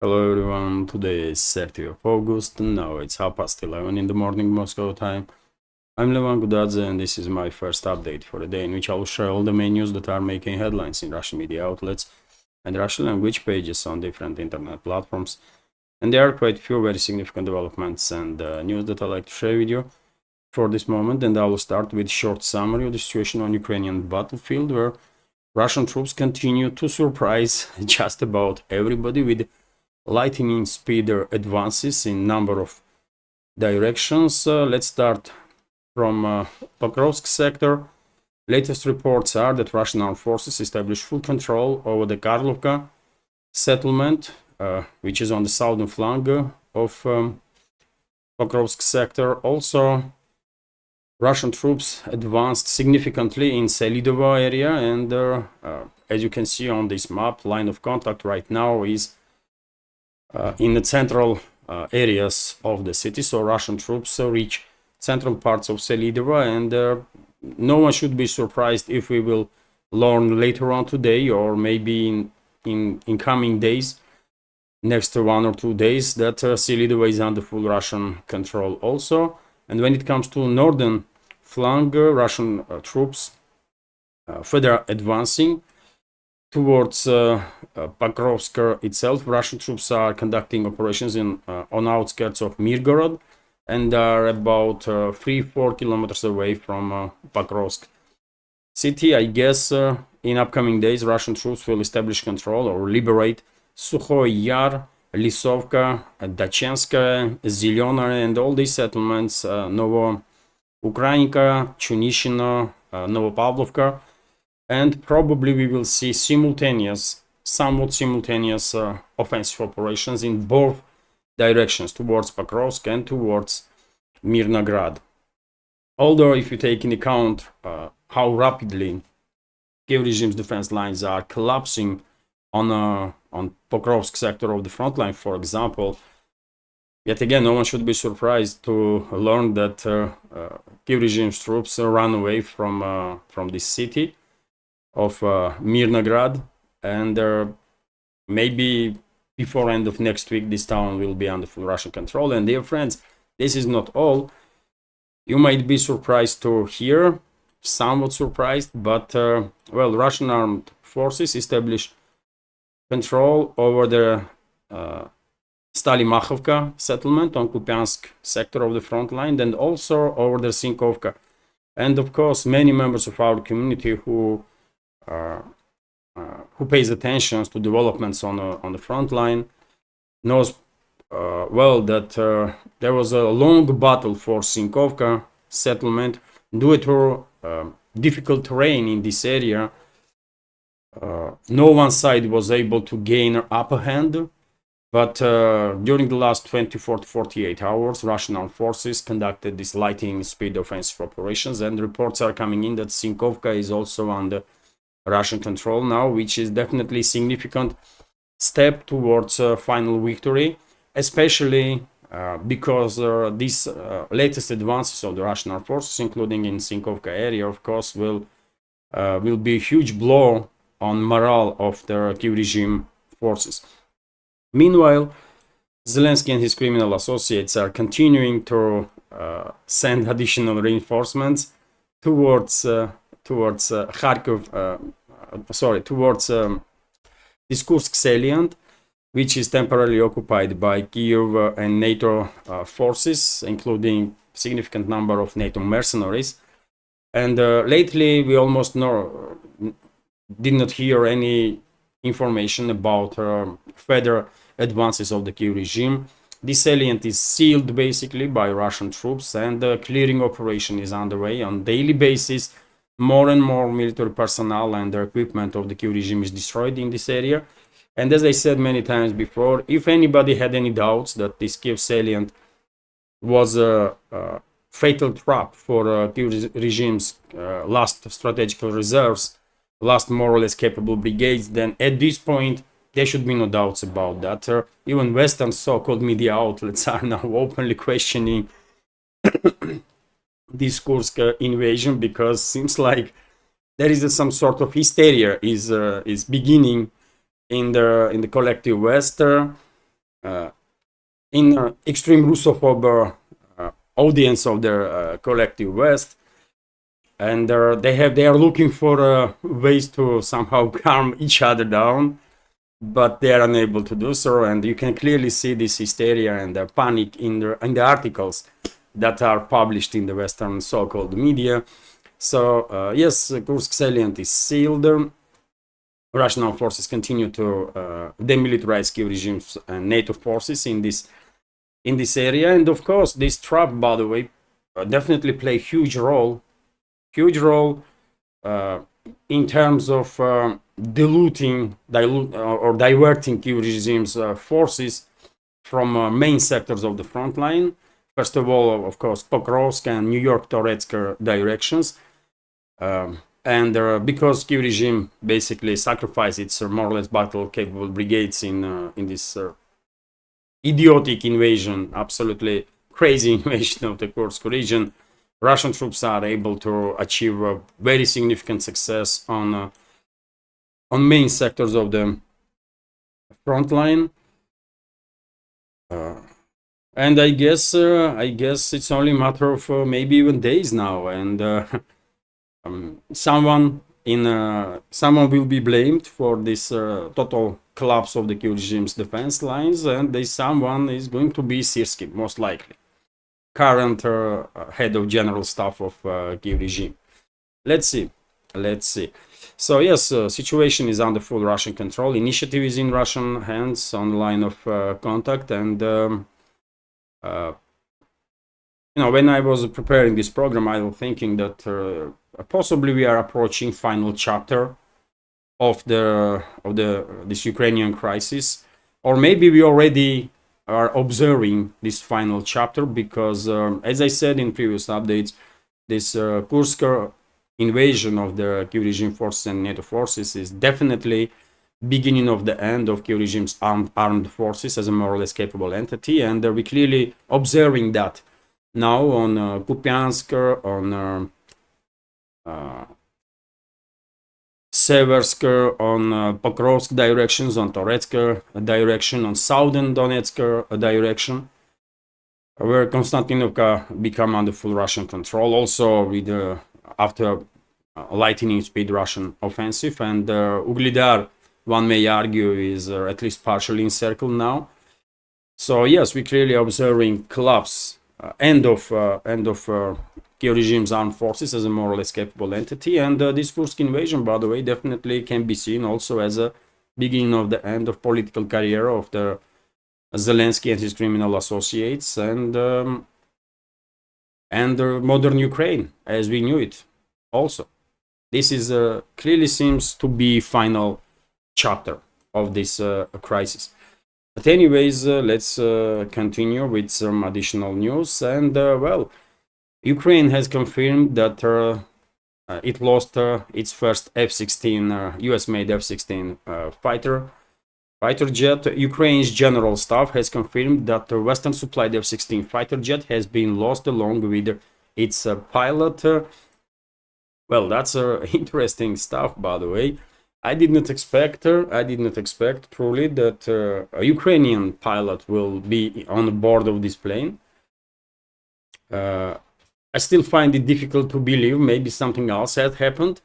Hello everyone, today is 30th of August, and now it's 11:30 in the morning Moscow time. I'm Levan Gudadze, and this is my first update for the day, in which I will share all the main news that are making headlines in Russian media outlets and Russian language pages on different internet platforms. And there are quite a few very significant developments and news that I'd like to share with you for this moment. And I will start with a short summary of the situation on Ukrainian battlefield, where Russian troops continue to surprise just about everybody with lightning speed advances in number of directions. Let's start from Pokrovsk sector. Latest reports are that Russian armed forces established full control over the Karlovka settlement, which is on the southern flank of Pokrovsk sector. Also, Russian troops advanced significantly in Selidovo area, and as you can see on this map, line of contact right now is in the central areas of the city. So Russian troops reach central parts of Selidovo, and no one should be surprised if we will learn later on today, or maybe in coming days, next 1 or 2 days, that Selidovo is under full Russian control also. And when it comes to northern flank, Russian troops further advancing towards Pokrovsk itself. Russian troops are conducting operations on outskirts of Mirgorod and are about 3-4 kilometers away from Pokrovsk city. I guess in upcoming days, Russian troops will establish control or liberate Sukhoy Yar, Lisovka, Dachenskaya, Zelena, and all these settlements, Novoukrayinka, Chunishino, Novopavlovka. And probably we will see somewhat simultaneous offensive operations in both directions, towards Pokrovsk and towards Mirnograd. Although, if you take into account how rapidly Kiev regime's defense lines are collapsing on Pokrovsk sector of the front line, for example, yet again, no one should be surprised to learn that Kiev regime's troops run away from this city of Mirnograd, and maybe before end of next week this town will be under full Russian control. And dear friends, this is not all. You might be surprised to hear, somewhat surprised, but well, Russian armed forces established control over the Stalimakhovka settlement on Kupiansk sector of the front line, and also over the Sinkovka. And of course, many members of our community who pays attention to developments on the front line knows well that there was a long battle for Sinkovka settlement due to difficult terrain in this area. No one side was able to gain upper hand, but during the last 24 to 48 hours, Russian armed forces conducted this lightning speed offensive operations, and reports are coming in that Sinkovka is also under Russian control now, which is definitely a significant step towards final victory, especially because these latest advances of the Russian armed forces, including in Sinkovka area, of course, will be a huge blow on morale of the Kiev regime forces. Meanwhile, Zelensky and his criminal associates are continuing to send additional reinforcements towards Kharkov, towards this Kursk salient, which is temporarily occupied by Kiev and NATO forces, including significant number of NATO mercenaries. And lately, we almost did not hear any information about further advances of the Kiev regime. This salient is sealed basically by Russian troops, and the clearing operation is underway on daily basis. More and more military personnel and their equipment of the Kiev regime is destroyed in this area. And as I said many times before, if anybody had any doubts that this Kiev salient was a fatal trap for Kiev regime's last strategical reserves, last more or less capable brigades, then at this point there should be no doubts about that. Even Western so-called media outlets are now openly questioning this Kursk invasion, because seems like there is some sort of hysteria is beginning in the collective West. in extreme Russophobe audience of their collective West, and they are looking for ways to somehow calm each other down, but they are unable to do so. And you can clearly see this hysteria and the panic in the articles that are published in the Western so-called media. So yes, Kursk salient is sealed. Russian armed forces continue to demilitarize Kiev regimes and NATO forces in this area. And of course, this trap, by the way, definitely play a huge role in terms of diverting Kiev regime's forces from main sectors of the front line. First of all, of course, Pokrovsk and New York-Toretsk directions. And because Kiev regime basically sacrificed its more or less battle-capable brigades in this idiotic invasion, absolutely crazy invasion of the Kursk region, Russian troops are able to achieve a very significant success on main sectors of the front line. And I guess it's only a matter of maybe even days now, and someone will be blamed for this total collapse of the Kiev regime's defense lines, and this someone is going to be Syrskyi, most likely, current head of general staff of Kiev regime. Let's see. So yes, situation is under full Russian control. Initiative is in Russian hands on the line of contact, and when I was preparing this program, I was thinking that possibly we are approaching final chapter of this Ukrainian crisis, or maybe we already are observing this final chapter, because as I said in previous updates, this Kursk invasion of the Kiev regime forces and NATO forces is definitely beginning of the end of Kiev regime's armed forces as a more or less capable entity, and we're clearly observing that now on Kupiansk, on Seversk, on Pokrovsk directions, on Toretsk direction, on southern Donetsk direction, where Konstantinovka become under full Russian control, also with after lightning speed Russian offensive, and Ugledar, one may argue, is at least partially encircled now. So yes, we're clearly observing collapse, end of Kiev regime's armed forces as a more or less capable entity, and this Kursk invasion, by the way, definitely can be seen also as a beginning of the end of political career of the Zelensky and his criminal associates, and modern Ukraine as we knew it. Also, this is clearly seems to be final chapter of this crisis. But anyways, let's continue with some additional news. And well, Ukraine has confirmed that it lost its first F-16 US-made F-16 fighter jet. Ukraine's general staff has confirmed that the Western supplied F-16 fighter jet has been lost along with its pilot. Well, that's interesting stuff, by the way. I did not expect truly that a Ukrainian pilot will be on board of this plane. I still find it difficult to believe. Maybe something else had happened.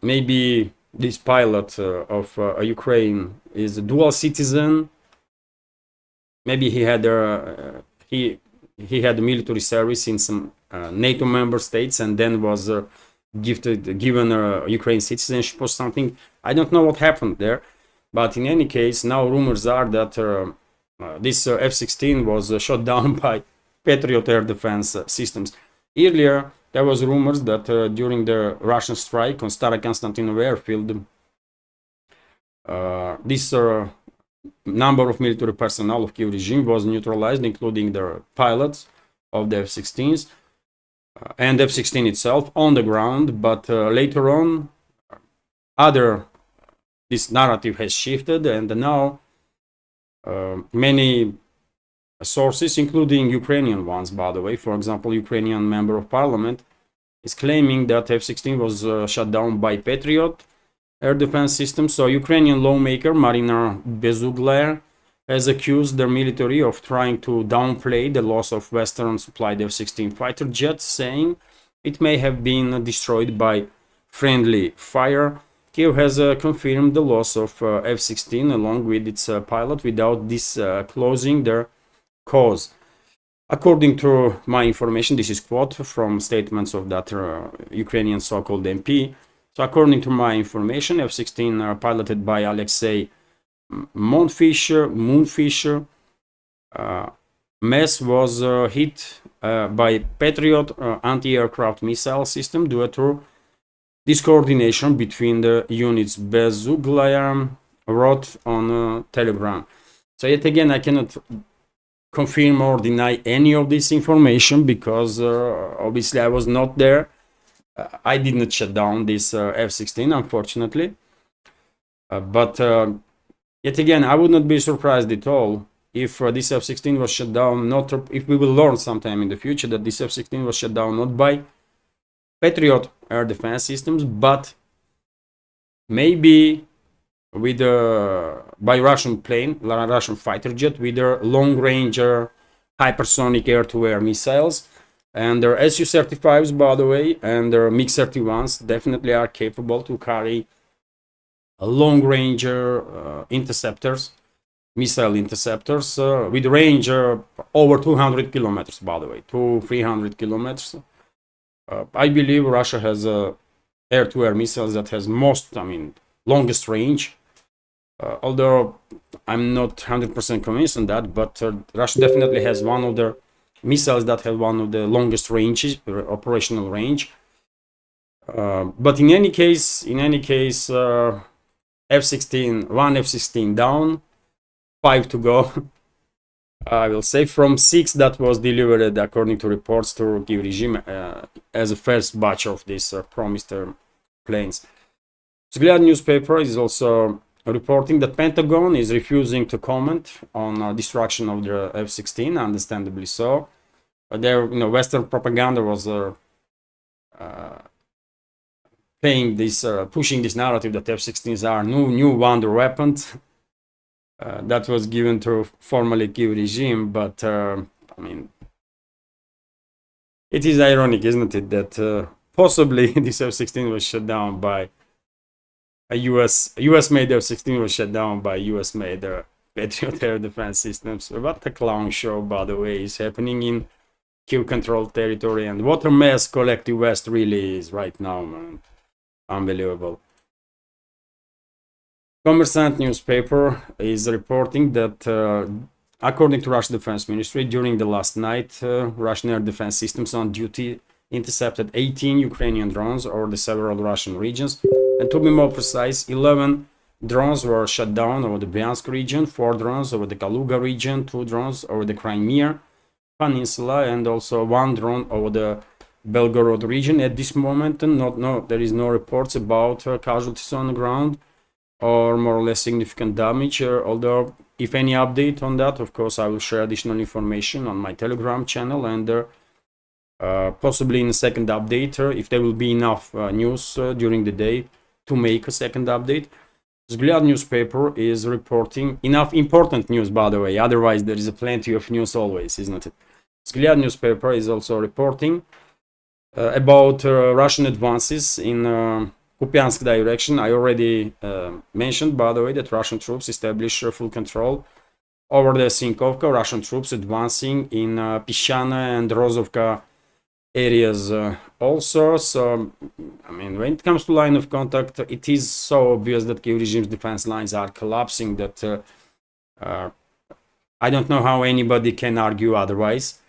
Maybe this pilot of Ukraine is a dual citizen. Maybe he had military service in some NATO member states, and then was given Ukraine citizenship or something. I don't know what happened there, but in any case, now rumors are that this F-16 was shot down by Patriot air defense systems. Earlier, there was rumors that during the Russian strike on Stara Konstantinov airfield, this number of military personnel of Kiev regime was neutralized, including the pilots of the F-16s and F-16 itself on the ground. But later on, this narrative has shifted, and now many sources, including Ukrainian ones, by the way, for example, Ukrainian member of parliament is claiming that F-16 was shot down by Patriot air defense system. So Ukrainian lawmaker Marina Bezugler has accused their military of trying to downplay the loss of Western-supplied F-16 fighter jets, saying it may have been destroyed by friendly fire. Kiev has confirmed the loss of F-16 along with its pilot without disclosing their cause. According to my information, this is quote from statements of that Ukrainian so-called MP. So according to my information, F-16 are piloted by Alexei Moonfisher. Mess was hit by Patriot anti-aircraft missile system due to discoordination between the units, Bezuglayan wrote on Telegram. So yet again, I cannot confirm or deny any of this information because obviously I was not there. I did not shut down this F-16, unfortunately. But yet again, I would not be surprised at all if this F-16 was shut down, if we will learn sometime in the future that this F-16 was shut down not by Patriot air defense systems, but maybe with by Russian fighter jet with their long-range hypersonic air-to-air missiles. And their Su-35s, by the way, and their MiG-31s definitely are capable to carry long-range interceptors, missile interceptors, with range over 200 kilometers, by the way, 200-300 kilometers. I believe Russia has air-to-air missiles that has longest range. Although I'm not 100% convinced on that, but Russia definitely has one of their missiles that have one of the longest ranges, operational range. But in any case, F-16, one F-16 down, 5 to go. I will say from 6 that was delivered according to reports to Kiev regime as a first batch of these promised planes. Vzгляд newspaper is also reporting that Pentagon is refusing to comment on destruction of the F-16, understandably so. Their Western propaganda was playing this, pushing this narrative that F-16s are new wonder weapons that was given to formerly Kiev regime. But it is ironic, isn't it, that possibly this F-16 was shut down by a US-made F-16 was shut down by US-made Patriot air defense systems. What a clown show, by the way, is happening in Kiev-controlled territory, and what a mess collective West really is right now, man. Unbelievable. Kommersant newspaper is reporting that according to Russian Defense Ministry, during the last night, Russian air defense systems on duty intercepted 18 Ukrainian drones over the several Russian regions. And to be more precise, 11 drones were shot down over the Bryansk region, 4 drones over the Kaluga region, 2 drones over the Crimea Peninsula, and also 1 drone over the Belgorod region. At this moment, there is no reports about casualties on the ground or more or less significant damage. Although, if any update on that, of course, I will share additional information on my Telegram channel and possibly in a second update, if there will be enough news during the day to make a second update. Vzгляд newspaper is reporting enough important news, by the way, otherwise there is plenty of news always, isn't it? Vzгляд newspaper is also reporting about Russian advances in Kupiansk direction. I already mentioned, by the way, that Russian troops establish full control over the Sinkovka, Russian troops advancing in Pishana and Rozovka areas also. So when it comes to line of contact, it is so obvious that Kiev regime's defense lines are collapsing that I don't know how anybody can argue otherwise,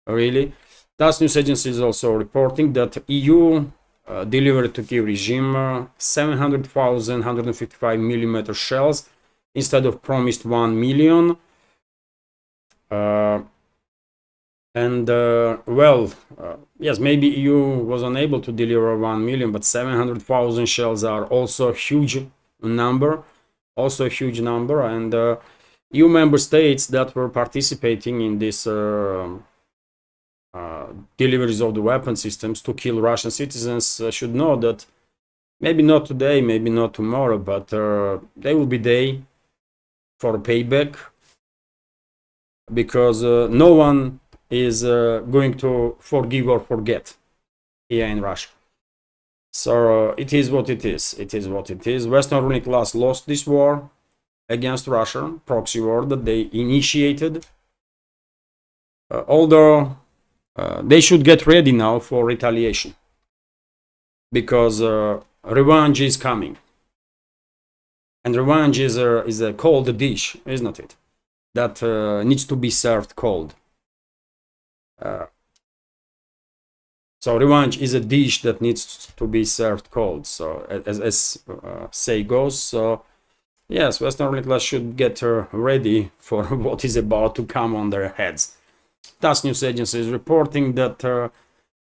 really. TASS news agency is also reporting that EU delivered to Kiev regime 700,000 155 millimeter shells instead of promised 1 million. Yes, maybe EU was unable to deliver 1 million, but 700,000 shells are also a huge number. And EU member states that were participating in this deliveries of the weapon systems to kill Russian citizens should know that maybe not today, maybe not tomorrow, but there will be day for payback. because no one is going to forgive or forget here in Russia. So it is what it is. It is what it is. Western ruling class lost this war against Russia, proxy war that they initiated. Although they should get ready now for retaliation, because revenge is coming. And revenge is a cold dish, isn't it? That needs to be served cold. So revenge is a dish that needs to be served cold. So as say goes. So yes, Western ruling class should get ready for what is about to come on their heads. TASS news agency is reporting that the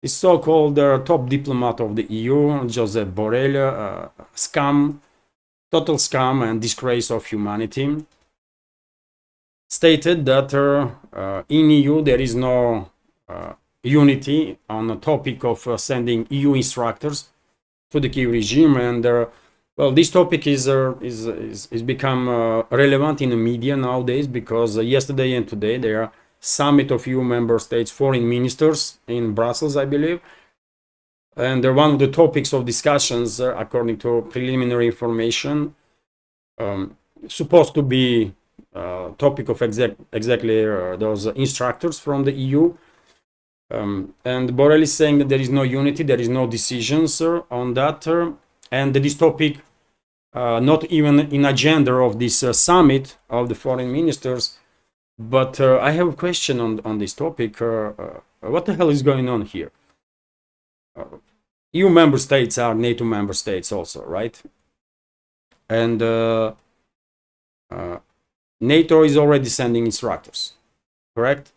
so-called top diplomat of the EU, Josep Borrell, scam, total scam and disgrace of humanity, stated that in EU there is no unity on the topic of sending EU instructors to the Kyiv regime, and well, this topic is become relevant in the media nowadays, because yesterday and today there are summit of EU member states foreign ministers in Brussels, I believe, and one of the topics of discussions, according to preliminary information, supposed to be topic of exactly those instructors from the EU. And Borrell is saying that there is no unity, there is no decisions on that, and this topic not even in agenda of this summit of the foreign ministers. But I have a question on this topic. What the hell is going on here? EU member states are NATO member states also, right? And NATO is already sending instructors, correct?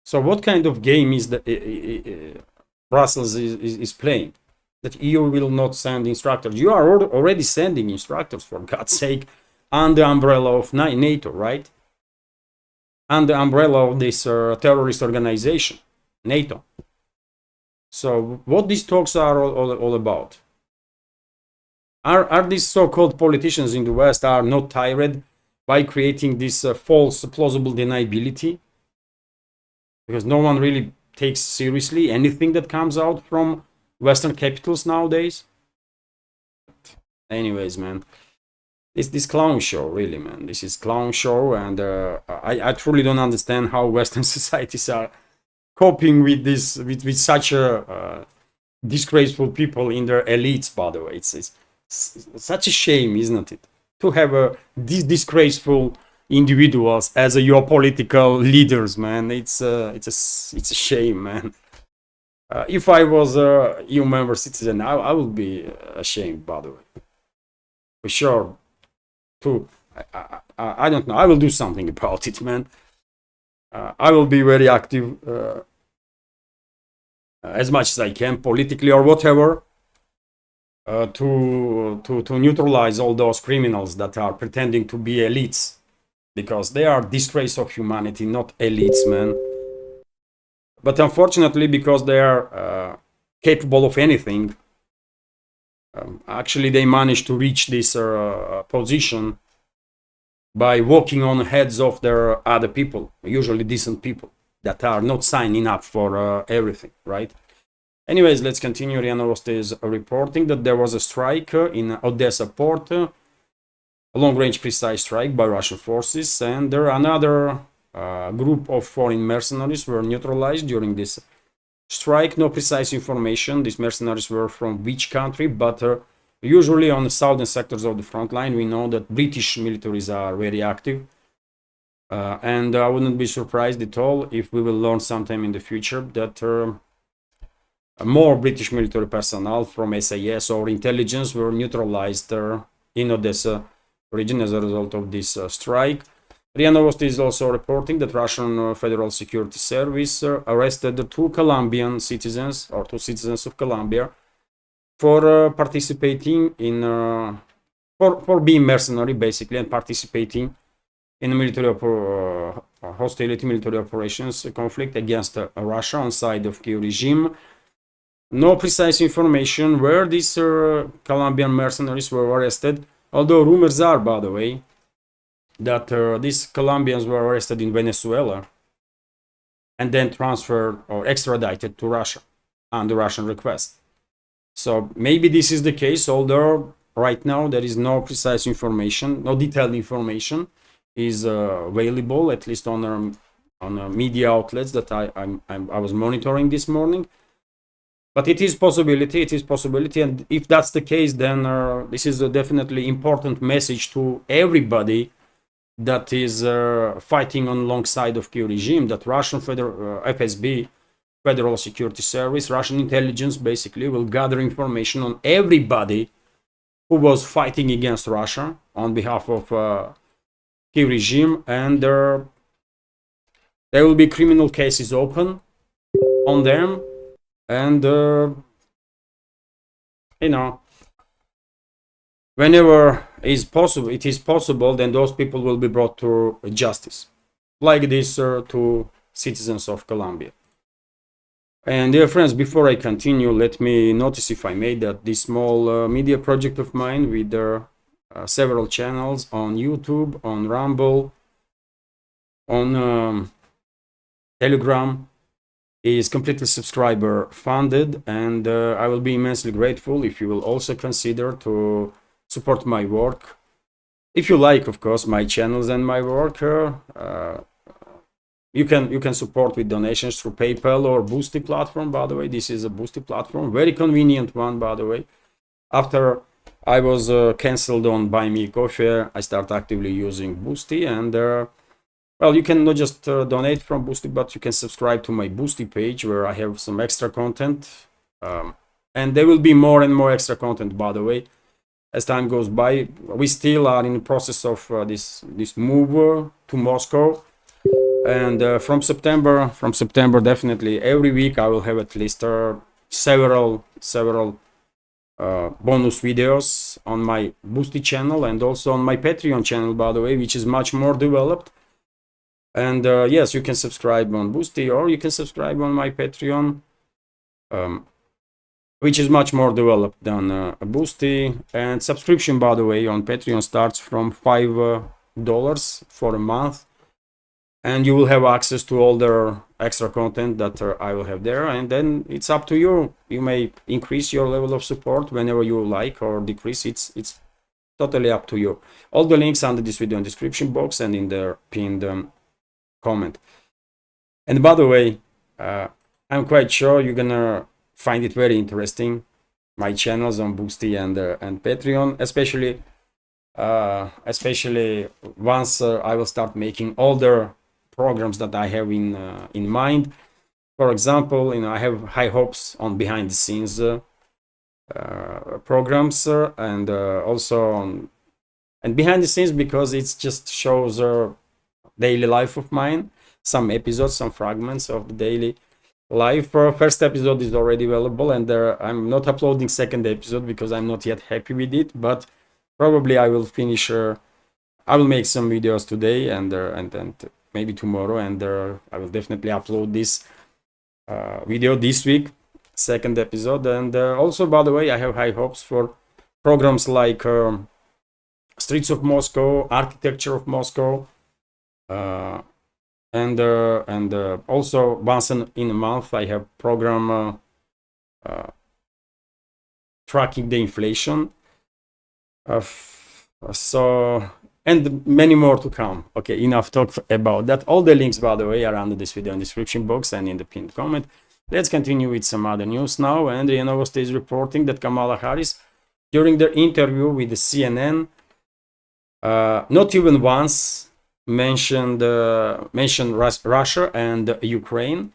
So what kind of game is that Brussels is playing? That EU will not send instructors. You are already sending instructors, for God's sake, under the umbrella of NATO, right? Under the umbrella of this terrorist organization, NATO. So what these talks are all about? Are these so-called politicians in the West are not tired by creating this false plausible deniability? Because no one really takes seriously anything that comes out from Western capitals nowadays. Anyways, man, this clown show, really, man. This is clown show, and I truly don't understand how Western societies are coping with this, with such a disgraceful people in their elites. By the way, it's such a shame, isn't it, to have these disgraceful individuals as your political leaders, man. It's a shame, man. If I was a EU member citizen, I would be ashamed, by the way, for sure. I don't know. I will do something about it, man. I will be very active as much as I can, politically or whatever, to neutralize all those criminals that are pretending to be elites, because they are disgrace of humanity, not elites, man. But unfortunately, because they are capable of anything, actually they managed to reach this position by walking on heads of their other people, usually decent people, that are not signing up for everything, right? Anyways, let's continue. RIA Novosti is reporting that there was a strike in Odessa port, a long-range precise strike by Russian forces, and there another group of foreign mercenaries were neutralized during this strike. No precise information. These mercenaries were from which country, but usually on the southern sectors of the front line, we know that British militaries are very active. And I wouldn't be surprised at all if we will learn sometime in the future that more British military personnel from SAS or intelligence were neutralized in Odessa region as a result of this strike. RIA Novosti is also reporting that Russian Federal Security Service arrested two Colombian citizens, or two citizens of Colombia, for participating in, for being mercenary basically, and participating in military hostility, military operations, conflict against Russia on side of Kyiv regime. No precise information where these Colombian mercenaries were arrested, although rumors are, by the way, that these Colombians were arrested in Venezuela and then transferred or extradited to Russia on the Russian request. So maybe this is the case, although right now there is no precise information, no detailed information is available, at least on media outlets that I was monitoring this morning. But it is possibility, and if that's the case, then this is a definitely important message to everybody that is fighting on alongside of Kyiv regime, that Russian FSB, Federal Security Service, Russian intelligence basically will gather information on everybody who was fighting against Russia on behalf of Kyiv regime, and there will be criminal cases open on them, and you know, whenever it is possible, then those people will be brought to justice, like this to citizens of Colombia. And dear friends, before I continue, let me notice, if I may, that this small media project of mine with several channels on YouTube, on Rumble, on Telegram, is completely subscriber funded, and I will be immensely grateful if you will also consider to support my work. If you like, of course, my channels and my work, you can support with donations through PayPal or Boosty platform. By the way, this is a Boosty platform, very convenient one, by the way. After I was cancelled on Buy Me Coffee, I start actively using Boosty, and well, you can not just donate from Boosty, but you can subscribe to my Boosty page where I have some extra content, and there will be more and more extra content, by the way, as time goes by. We still are in the process of this move to Moscow, and from September definitely every week I will have at least several bonus videos on my Boosty channel and also on my Patreon channel, by the way, which is much more developed. And yes, you can subscribe on Boosty, or you can subscribe on my Patreon, which is much more developed than Boosty. And subscription, by the way, on Patreon starts from $5 for a month, and you will have access to all the extra content that I will have there. And then it's up to you. You may increase your level of support whenever you like, or decrease. It's totally up to you. All the links under this video in the description box and in the pinned comment. And by the way, I'm quite sure you're gonna find it very interesting, my channels on Boosty and Patreon, especially once I will start making all the programs that I have in mind. For example, I have high hopes on behind the scenes programs, and also on behind the scenes, because it just shows daily life of mine, some episodes, some fragments of the daily life. First episode is already available, and I'm not uploading second episode because I'm not yet happy with it, but probably I will finish. I will make some videos today and maybe tomorrow, and I will definitely upload this video this week, second episode. And also, by the way, I have high hopes for programs like Streets of Moscow, Architecture of Moscow, and also once in a month I have program tracking the inflation, so, and many more to come. Okay, enough talk about that. All the links, by the way, are under this video in the description box and in the pinned comment. Let's continue with some other news now. And RIA Novosti is reporting that Kamala Harris, during their interview with the CNN, not even once mentioned Russia and Ukraine,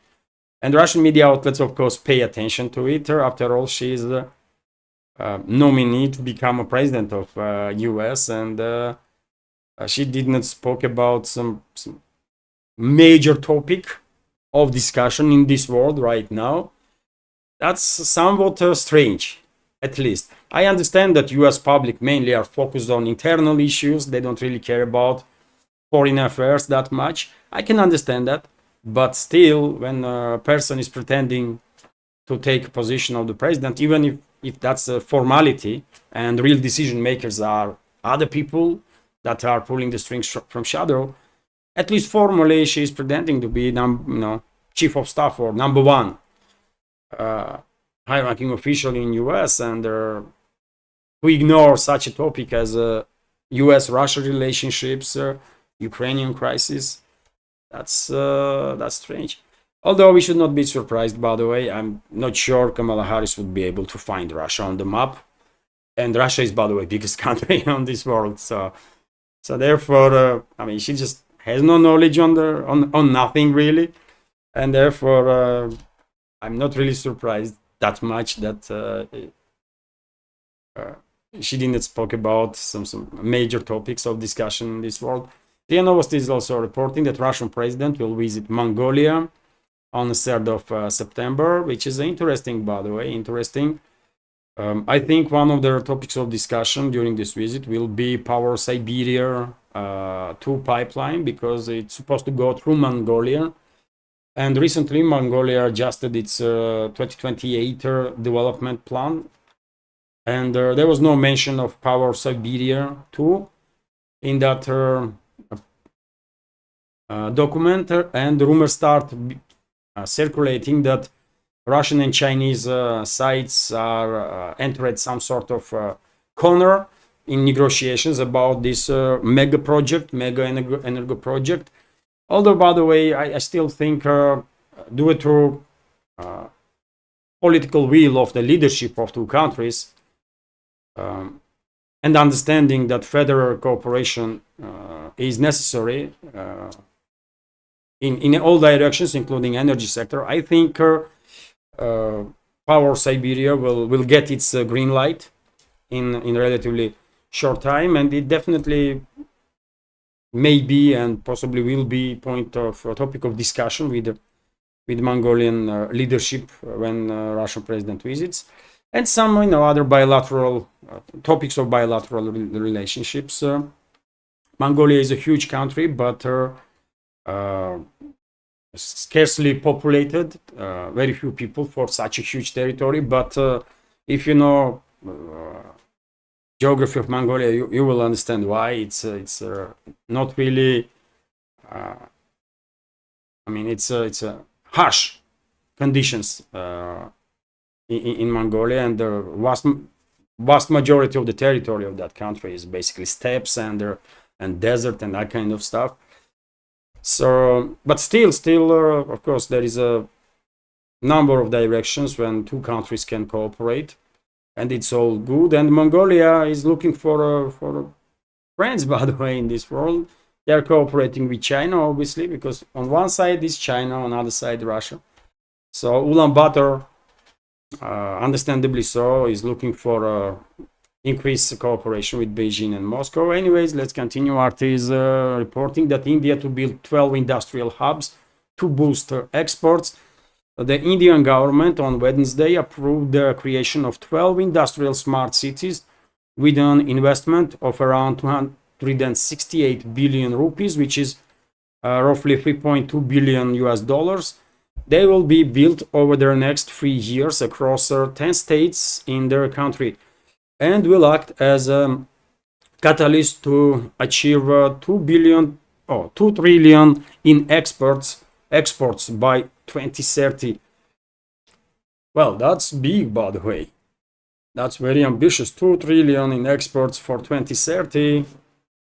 and Russian media outlets, of course, pay attention to it. After all, she is nominee to become a president of US, and she did not spoke about some major topic of discussion in this world right now. That's somewhat strange. At least I understand that US public mainly are focused on internal issues. They don't really care about foreign affairs that much. I can understand that, but still, when a person is pretending to take a position of the president, even if that's a formality and real decision makers are other people that are pulling the strings from shadow. At least formally, she is pretending to be chief of staff or number one high-ranking official in US, and we ignore such a topic as US-Russia relationships, Ukrainian crisis. That's strange. Although we should not be surprised, by the way. I'm not sure Kamala Harris would be able to find Russia on the map. And Russia is, by the way, biggest country on this world. So therefore, I mean, she just has no knowledge on nothing really. And therefore, I'm not really surprised that much that she didn't speak about some major topics of discussion in this world. RIA Novosti is also reporting that Russian president will visit Mongolia on the 3rd of September, which is interesting, by the way, interesting. I think one of the topics of discussion during this visit will be Power Siberia 2 pipeline, because it's supposed to go through Mongolia. And recently, Mongolia adjusted its 2028 development plan. And there was no mention of Power Siberia 2 in that document. And rumors start circulating that Russian and Chinese sides are entered some sort of corner in negotiations about this mega energo project. Although, by the way, I still think due to political will of the leadership of two countries and understanding that federal cooperation is necessary in all directions, including energy sector, I think Power Siberia will get its green light in relatively short time, and it definitely may be and possibly will be topic of discussion with Mongolian leadership when Russian president visits, and some other bilateral topics of bilateral relationships. Mongolia is a huge country, but scarcely populated, very few people for such a huge territory. But if you know geography of Mongolia, you will understand why it's not really. I mean, it's harsh conditions in Mongolia, and the vast majority of the territory of that country is basically steppes and desert and that kind of stuff. So, but still, of course, there is a number of directions when two countries can cooperate, and it's all good. And Mongolia is looking for friends, by the way, in this world. They are cooperating with China, obviously, because on one side is China, on the other side Russia. So Ulaanbaatar, understandably so, is looking for increased cooperation with Beijing and Moscow. Anyways, let's continue. RT is reporting that India to build 12 industrial hubs to boost exports. The Indian government on Wednesday approved the creation of 12 industrial smart cities with an investment of around 268 billion rupees, which is roughly 3.2 billion US dollars. They will be built over the next 3 years across 10 states in their country, and will act as a catalyst to achieve 2 trillion in exports by 2030. Well, that's big, by the way. That's very ambitious. 2 trillion in exports for 2030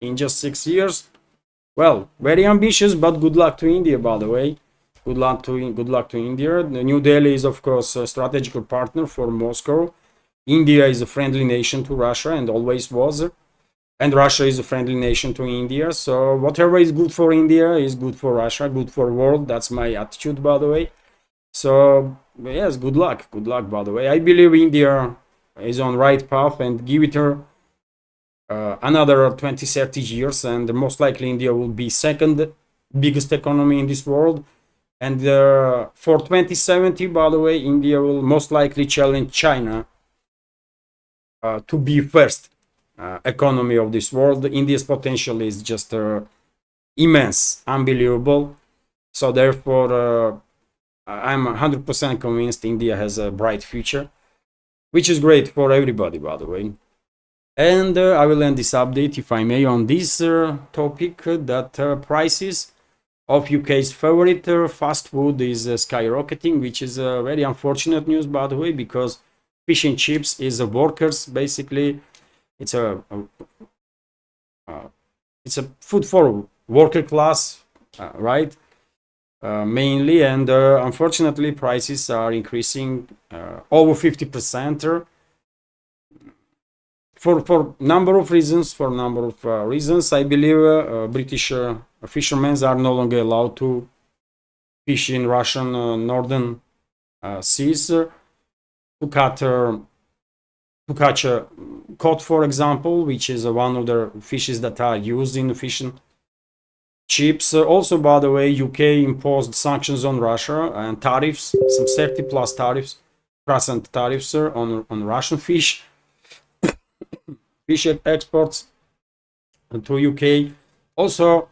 in just 6 years. Well, very ambitious, but good luck to India, by the way. Good luck to India. The New Delhi is, of course, a strategic partner for Moscow. India is a friendly nation to Russia and always was. And Russia is a friendly nation to India. So whatever is good for India is good for Russia, good for the world. That's my attitude, by the way. So yes, good luck, by the way. I believe India is on right path, and give it another 20-30 years, and most likely India will be second biggest economy in this world. And for 2070, by the way, India will most likely challenge China to be first economy of this world. India's potential is just immense, unbelievable. So therefore, I'm 100% convinced India has a bright future, which is great for everybody, by the way. And I will end this update, if I may, on this topic, that prices of UK's favorite fast food is skyrocketing, which is very unfortunate news, by the way, because fish and chips is workers, basically. It's a food for worker class, right? Mainly, and unfortunately prices are increasing over 50% for number of reasons. I believe British fishermen are no longer allowed to fish in Russian northern seas to catch a cod, for example, which is one of the fishes that are used in fish and chips. Also, by the way, UK imposed sanctions on Russia and tariffs, some 30 plus tariffs, percent tariffs on Russian fish exports to UK. Also,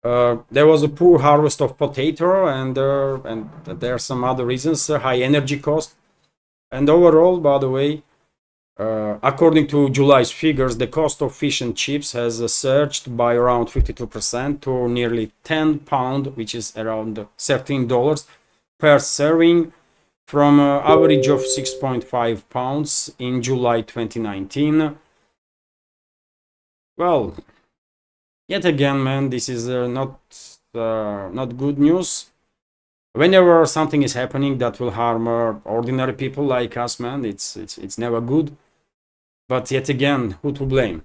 there was a poor harvest of potato, and there are some other reasons, high energy cost, and overall, by the way, according to July's figures, the cost of fish and chips has surged by around 52% to nearly £10, which is around $13 per serving, from average of £6.5 in July 2019. Well, yet again, man, this is not good news. Whenever something is happening that will harm ordinary people like us, man, it's never good. But yet again, who to blame?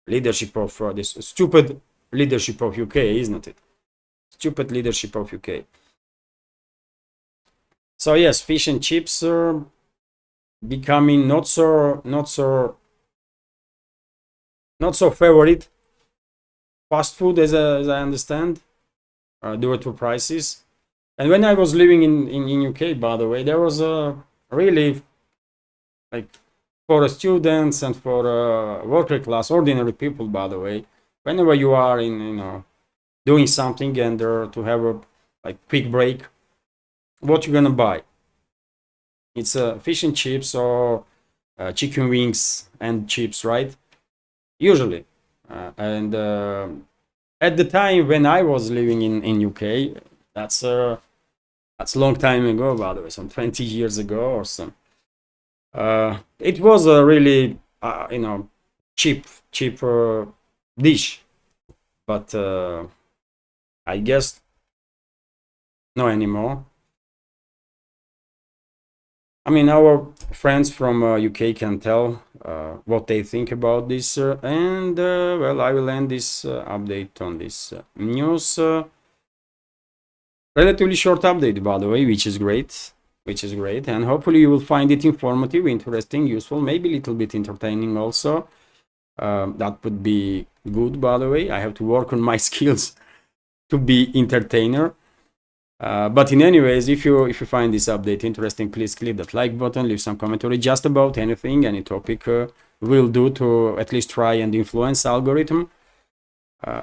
Leadership of this stupid leadership of UK, isn't it? Stupid leadership of UK. So yes, fish and chips are becoming not so favorite fast food, as I understand, due to prices. And when I was living in UK, by the way, there was a really, like, for students and for worker class, ordinary people, by the way, whenever you are in doing something and to have a quick break, what you're gonna buy? It's fish and chips or chicken wings and chips, right? Usually. And at the time when I was living in UK, that's a long time ago, by the way, some 20 years ago or some. It was a really cheap dish, but I guess no anymore. I mean, our friends from UK can tell what they think about this, and well, I will end this update on this news. Relatively short update, by the way, which is great, and hopefully you will find it informative, interesting, useful, maybe a little bit entertaining also. That would be good, by the way. I have to work on my skills to be entertainer. But in any ways, if you find this update interesting, please click that like button, leave some commentary just about anything, any topic will do to at least try and influence algorithm.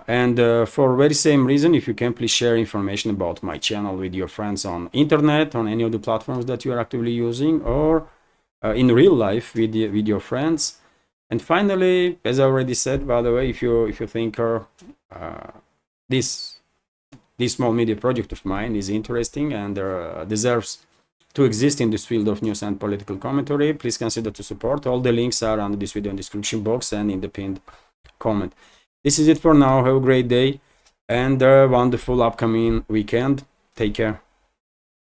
And for very same reason, if you can, please share information about my channel with your friends on internet, on any of the platforms that you are actively using, or in real life with your friends. And finally, as I already said, by the way, if you think this small media project of mine is interesting and deserves to exist in this field of news and political commentary, please consider to support. All the links are under this video in the description box and in the pinned comment. This is it for now. Have a great day and a wonderful upcoming weekend. Take care.